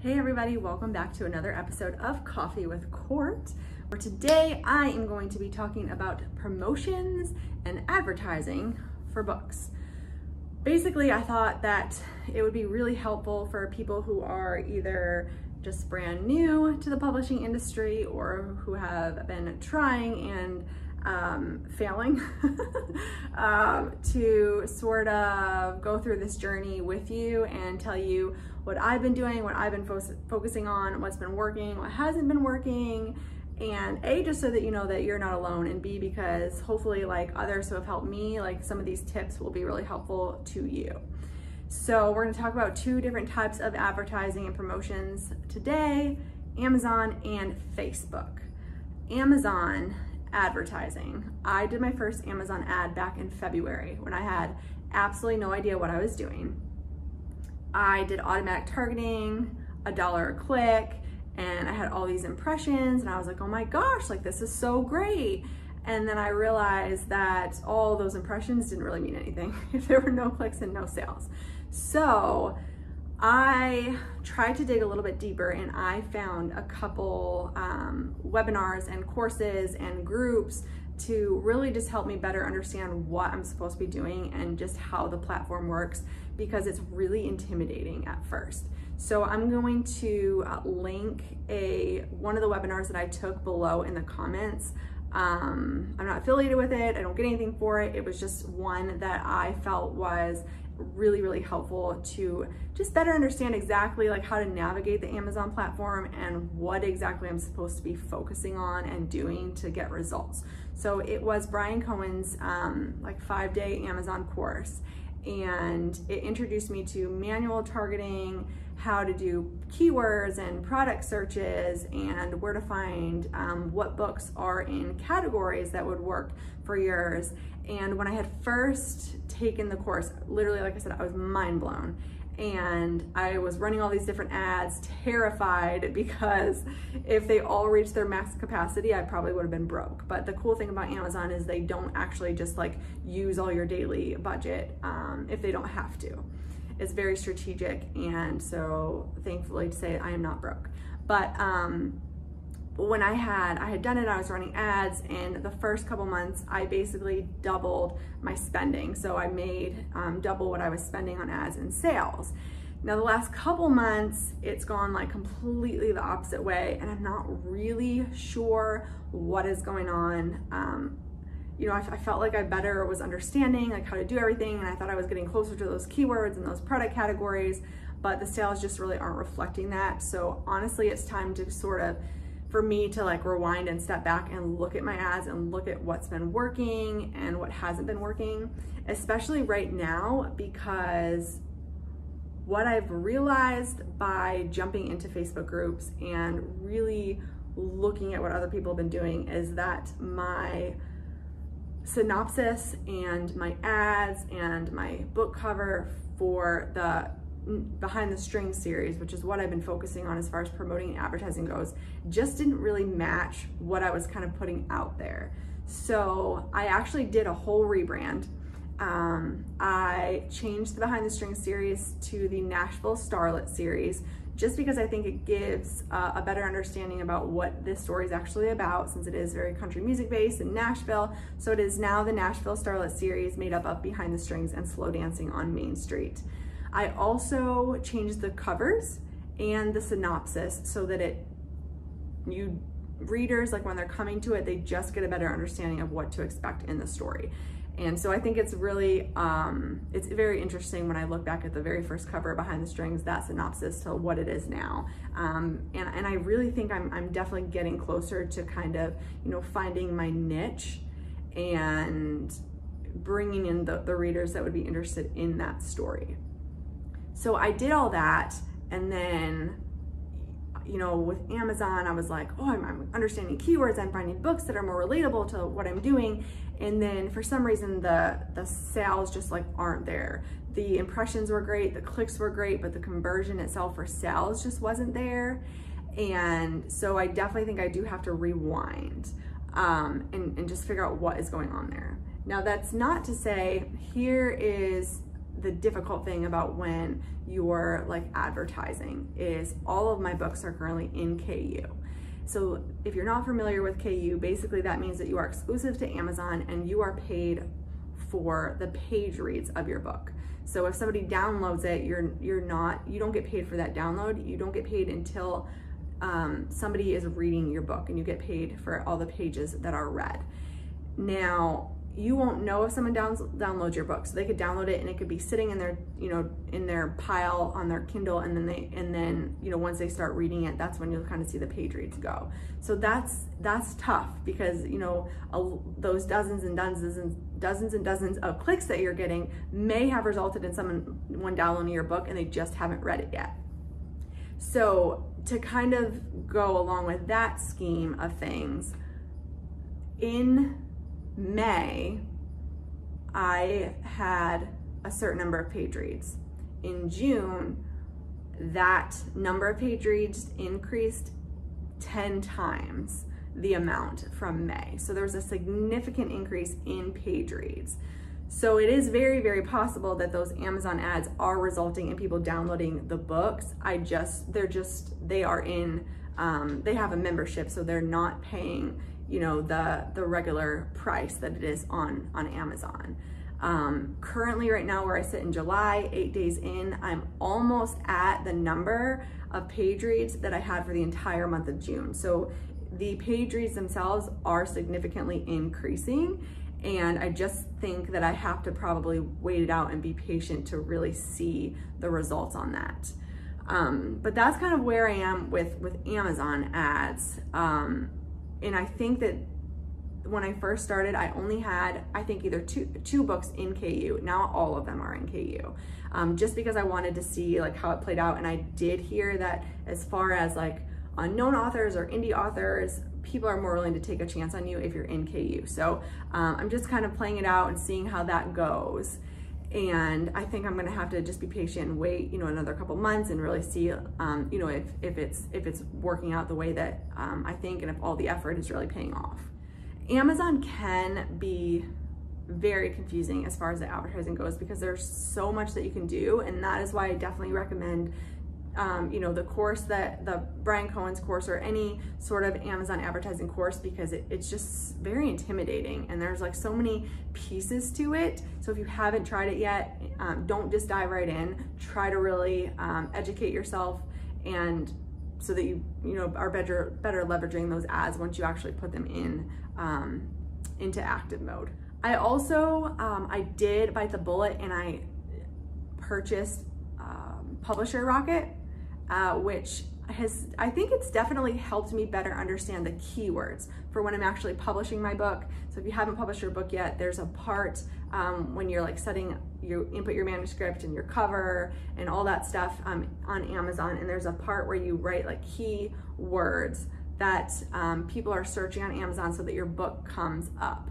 Hey everybody, welcome back to another episode of Coffee with Court, where today I am going to be talking about promotions and advertising for books. Basically, I thought that it would be really helpful for people who are either just brand new to the publishing industry or who have been trying and failing to sort of go through this journey with you and tell you what I've been doing, what I've been focusing on, what's been working, what hasn't been working, and A, just so that you know that you're not alone, and B, because hopefully like others who have helped me, like some of these tips will be really helpful to you. So we're going to talk about two different types of advertising and promotions today, Amazon and Facebook. Amazon advertising. I did my first Amazon ad back in February when I had absolutely no idea what I was doing. I did automatic targeting, $1 a click, and I had all these impressions and I was like, oh my gosh, like this is so great. And then I realized that all those impressions didn't really mean anything if there were no clicks and no sales. So I tried to dig a little bit deeper and I found a couple webinars and courses and groups to really just help me better understand what I'm supposed to be doing and just how the platform works, because it's really intimidating at first. So I'm going to link one of the webinars that I took below in the comments. I'm not affiliated with it, I don't get anything for it. It was just one that I felt was really helpful to just better understand exactly like how to navigate the Amazon platform and what exactly I'm supposed to be focusing on and doing to get results. So it was Brian Cohen's like 5-day Amazon course, and it introduced me to manual targeting, how to do keywords and product searches, and where to find what books are in categories that would work for yours. And when I had first taken the course, literally, like I said, I was mind blown. And I was running all these different ads, terrified, because if they all reached their max capacity, I probably would have been broke. But the cool thing about Amazon is they don't actually just like use all your daily budget if they don't have to. It's very strategic, and so thankfully to say I am not broke. But when I had done it, I was running ads, and the first couple months I basically doubled my spending. So I made double what I was spending on ads and sales. Now the last couple months, it's gone like completely the opposite way, and I'm not really sure what is going on. You know, I felt like I better was understanding like how to do everything, and I thought I was getting closer to those keywords and those product categories, but the sales just really aren't reflecting that. So honestly, it's time to sort of, for me to like rewind and step back and look at my ads and look at what's been working and what hasn't been working, especially right now, because what I've realized by jumping into Facebook groups and really looking at what other people have been doing is that my synopsis and my ads and my book cover for the Behind the Strings series, which is what I've been focusing on as far as promoting and advertising goes, just didn't really match what I was kind of putting out there. So I actually did a whole rebrand. I changed the Behind the Strings series to the Nashville Starlet series, just because I think it gives a better understanding about what this story is actually about, since it is very country music based in Nashville. So it is now the Nashville Starlet series, made up of Behind the Strings and Slow Dancing on Main Street. I also changed the covers and the synopsis so that readers, like when they're coming to it, they just get a better understanding of what to expect in the story. And so I think it's really, it's very interesting when I look back at the very first cover, Behind the Strings, that synopsis to what it is now. And I really think I'm definitely getting closer to kind of, you know, finding my niche and bringing in the readers that would be interested in that story. So I did all that, and then, you know, with Amazon, I was like, oh, I'm understanding keywords, I'm finding books that are more relatable to what I'm doing. And then for some reason, the sales just like aren't there. The impressions were great, the clicks were great, but the conversion itself for sales just wasn't there. And so I definitely think I do have to rewind and just figure out what is going on there. Now, that's not to say here is the difficult thing about when you're like advertising is all of my books are currently in KU. So if you're not familiar with KU, basically that means that you are exclusive to Amazon and you are paid for the page reads of your book. So if somebody downloads it, you don't get paid for that download. You don't get paid until somebody is reading your book, and you get paid for all the pages that are read. Now, you won't know if someone downloads your book. So they could download it and it could be sitting in their, in their pile on their Kindle, and then once they start reading it, that's when you'll kind of see the page reads go. So that's tough because, those dozens and dozens of clicks that you're getting may have resulted in someone downloading your book and they just haven't read it yet. So to kind of go along with that scheme of things, in May, I had a certain number of page reads. In June, that number of page reads increased 10 times the amount from May. So there was a significant increase in page reads. So it is very, very possible that those Amazon ads are resulting in people downloading the books. They have a membership, so they're not paying the regular price that it is on Amazon. Currently right now where I sit in July, 8 days in, I'm almost at the number of page reads that I had for the entire month of June. So the page reads themselves are significantly increasing, and I just think that I have to probably wait it out and be patient to really see the results on that. But that's kind of where I am with Amazon ads. And I think that when I first started, I only had, I think, either two books in KU. Now all of them are in KU, just because I wanted to see like how it played out. And I did hear that as far as like unknown authors or indie authors, people are more willing to take a chance on you if you're in KU. So I'm just kind of playing it out and seeing how that goes. And I think I'm gonna have to just be patient and wait, another couple months and really see, if it's working out the way that I think, and if all the effort is really paying off. Amazon can be very confusing as far as the advertising goes because there's so much that you can do, and that is why I definitely recommend the course, the Brian Cohen's course, or any sort of Amazon advertising course, because it's just very intimidating and there's like so many pieces to it. So if you haven't tried it yet, don't just dive right in. Try to really educate yourself, and so that you are better leveraging those ads once you actually put them into active mode. I also I did bite the bullet and I purchased Publisher Rocket, which I think it's definitely helped me better understand the keywords for when I'm actually publishing my book. So if you haven't published your book yet, there's a part when you're like you input your manuscript and your cover and all that stuff on Amazon, and there's a part where you write like key words that people are searching on Amazon so that your book comes up.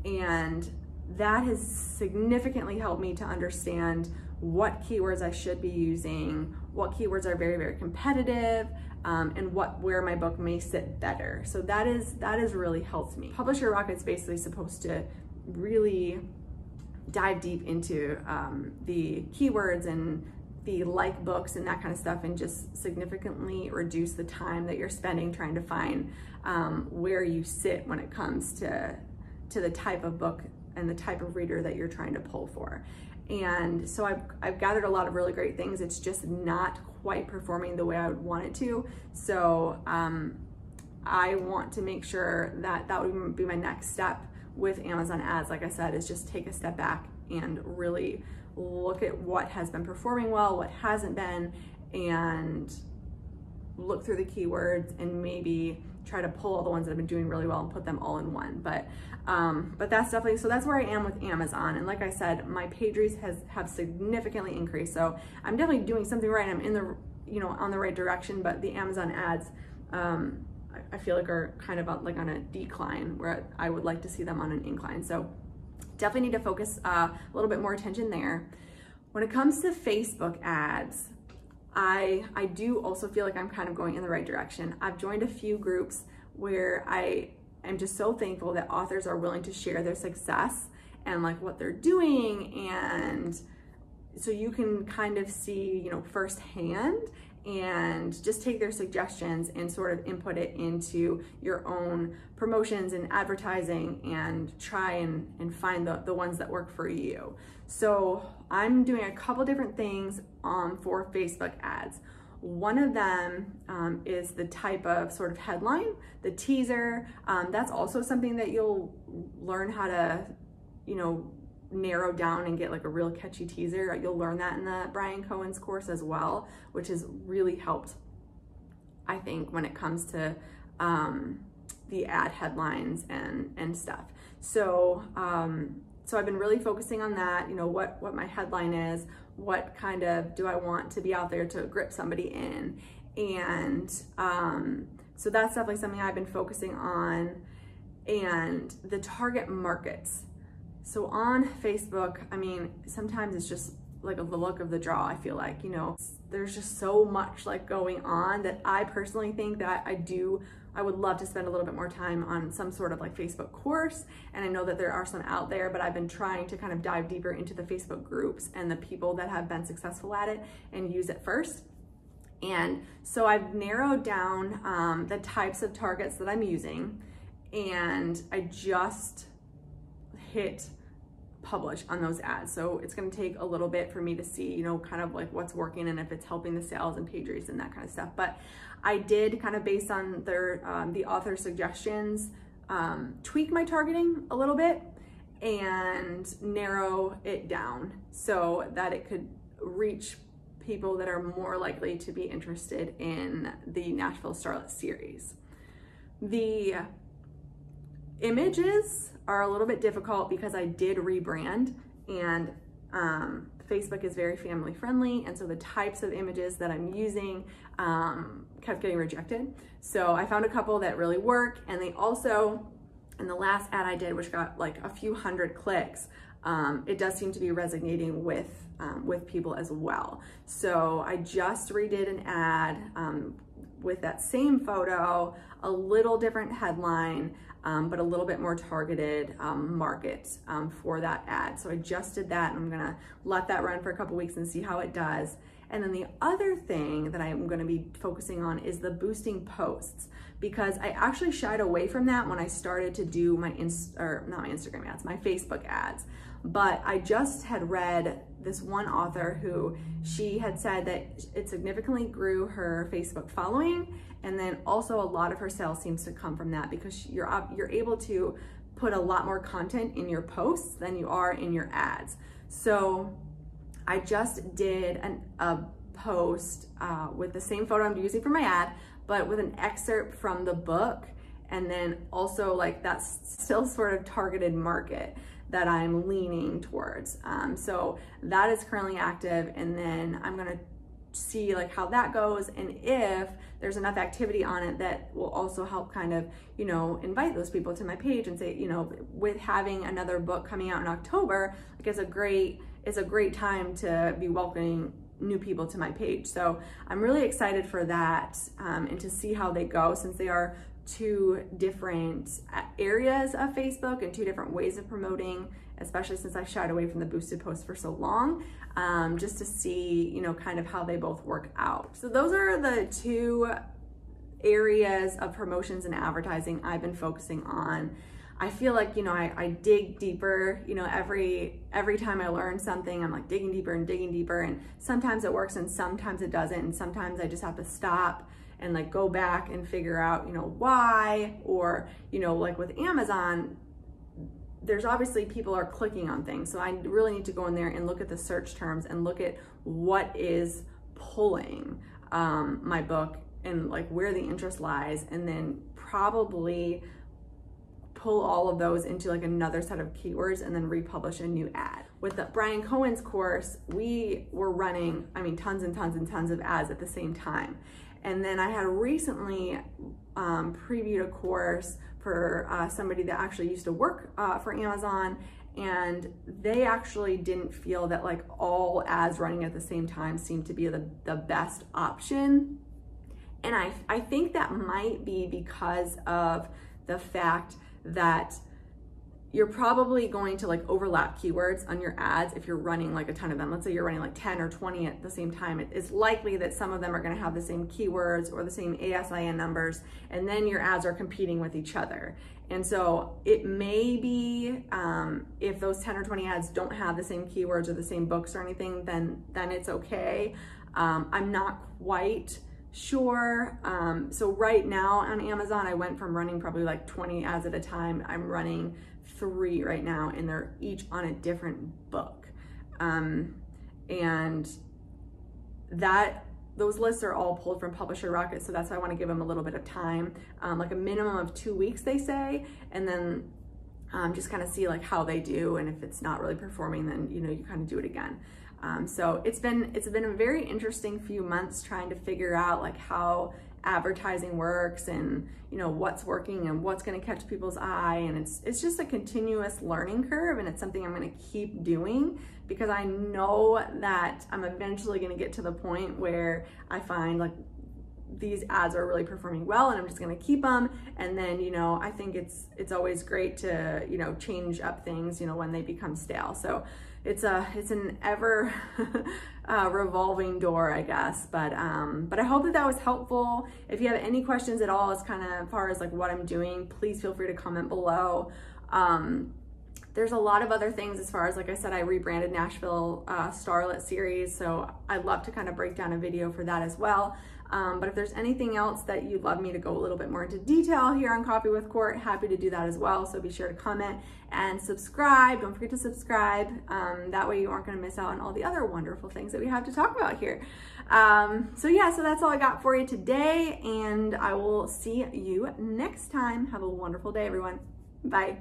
And that has significantly helped me to understand what keywords I should be using, what keywords are very, very competitive, and where my book may sit better. So that has really helped me. Publisher Rocket's basically supposed to really dive deep into the keywords and the like books and that kind of stuff, and just significantly reduce the time that you're spending trying to find where you sit when it comes to the type of book and the type of reader that you're trying to pull for. And so I've gathered a lot of really great things. It's just not quite performing the way I would want it to. So I want to make sure that would be my next step with Amazon ads. Like I said, is just take a step back and really look at what has been performing well, what hasn't been, and look through the keywords and maybe try to pull all the ones that have been doing really well and put them all in one. But that's definitely, so that's where I am with Amazon. And like I said, my page reads have significantly increased. So I'm definitely doing something right. I'm in the, on the right direction, but the Amazon ads, I feel like are kind of like on a decline, where I would like to see them on an incline. So definitely need to focus a little bit more attention there. When it comes to Facebook ads, I do also feel like I'm kind of going in the right direction. I've joined a few groups where I am just so thankful that authors are willing to share their success and like what they're doing, and so you can kind of see, you know, firsthand and just take their suggestions and sort of input it into your own promotions and advertising and try and find the ones that work for you. So I'm doing a couple different things for Facebook ads. One of them is the type of sort of headline, the teaser. That's also something that you'll learn how to, you know, narrow down and get like a real catchy teaser. You'll learn that in the Brian Cohen's course as well, which has really helped, I think, when it comes to the ad headlines and stuff. So so I've been really focusing on that, you know, what my headline is, what kind of do I want to be out there to grip somebody in. And so that's definitely something I've been focusing on. And the target markets. So on Facebook, I mean, sometimes it's just like the luck of the draw, I feel like, you know, there's just so much like going on that I personally think that I would love to spend a little bit more time on some sort of like Facebook course. And I know that there are some out there, but I've been trying to kind of dive deeper into the Facebook groups and the people that have been successful at it and use it first. And so I've narrowed down the types of targets that I'm using, and I just hit publish on those ads. So it's going to take a little bit for me to see, you know, kind of like what's working and if it's helping the sales and page rates and that kind of stuff. But I did kind of, based on their the author suggestions, tweak my targeting a little bit and narrow it down so that it could reach people that are more likely to be interested in the Nashville Starlet series. The images are a little bit difficult because I did rebrand, and Facebook is very family friendly, and so the types of images that I'm using kept getting rejected. So I found a couple that really work, and they also, in the last ad I did, which got like a few hundred clicks, it does seem to be resonating with people as well. So I just redid an ad with that same photo, a little different headline, but a little bit more targeted market for that ad. So I just did that, and I'm gonna let that run for a couple weeks and see how it does. And then the other thing that I'm gonna be focusing on is the boosting posts, because I actually shied away from that when I started to do my not my Instagram ads, my Facebook ads. But I just had read this one author who she had said that it significantly grew her Facebook following, and then also a lot of her sales seems to come from that, because you're able to put a lot more content in your posts than you are in your ads. So I just did a post with the same photo I'm using for my ad, but with an excerpt from the book, and then also like that's still sort of targeted market that I'm leaning towards. So that is currently active, and then I'm gonna see like how that goes, and if there's enough activity on it that will also help kind of, you know, invite those people to my page and say, you know, with having another book coming out in October, like it's a great time to be welcoming new people to my page. So I'm really excited for that, and to see how they go, since they are two different areas of Facebook and two different ways of promoting, especially since I shied away from the boosted posts for so long, just to see, you know, kind of how they both work out. So those are the two areas of promotions and advertising I've been focusing on. I feel like, you know, I dig deeper, you know, every time I learn something, I'm like digging deeper, and sometimes it works and sometimes it doesn't, and sometimes I just have to stop and like go back and figure out, you know, why. Or, you know, like with Amazon, there's obviously people are clicking on things. So I really need to go in there and look at the search terms and look at what is pulling my book and like where the interest lies, and then probably pull all of those into like another set of keywords and then republish a new ad. With the Brian Cohen's course, we were running, I mean, tons and tons and tons of ads at the same time. And then I had recently previewed a course for somebody that actually used to work for Amazon, and they actually didn't feel that like all ads running at the same time seemed to be the best option. And I think that might be because of the fact that you're probably going to like overlap keywords on your ads if you're running like a ton of them. Let's say you're running like 10 or 20 at the same time. It is likely that some of them are going to have the same keywords or the same ASIN numbers, and then your ads are competing with each other. And so it may be, if those 10 or 20 ads don't have the same keywords or the same books or anything, then it's okay. I'm not quite sure. So right now on Amazon, I went from running probably like 20 ads at a time. I'm running 3 right now, and they're each on a different book. And those lists are all pulled from Publisher Rocket, so that's why I want to give them a little bit of time, like a minimum of 2 weeks, they say, and then just kind of see like how they do, and if it's not really performing, then you kind of do it again. So it's been a very interesting few months trying to figure out like how advertising works, and what's working and what's going to catch people's eye, and it's just a continuous learning curve, and it's something I'm going to keep doing because I know that I'm eventually going to get to the point where I find like these ads are really performing well, and I'm just going to keep them. And then I think it's always great to change up things when they become stale. So it's an ever revolving door, I guess. But I hope that was helpful. If you have any questions at all as far as like what I'm doing, please feel free to comment below. There's a lot of other things as far as, like I said, I rebranded Nashville Starlet series, so I'd love to kind of break down a video for that as well. But if there's anything else that you'd love me to go a little bit more into detail here on Coffee with Court, happy to do that as well. So be sure to comment and subscribe. Don't forget to subscribe. That way you aren't going to miss out on all the other wonderful things that we have to talk about here. So that's all I got for you today, and I will see you next time. Have a wonderful day, everyone. Bye.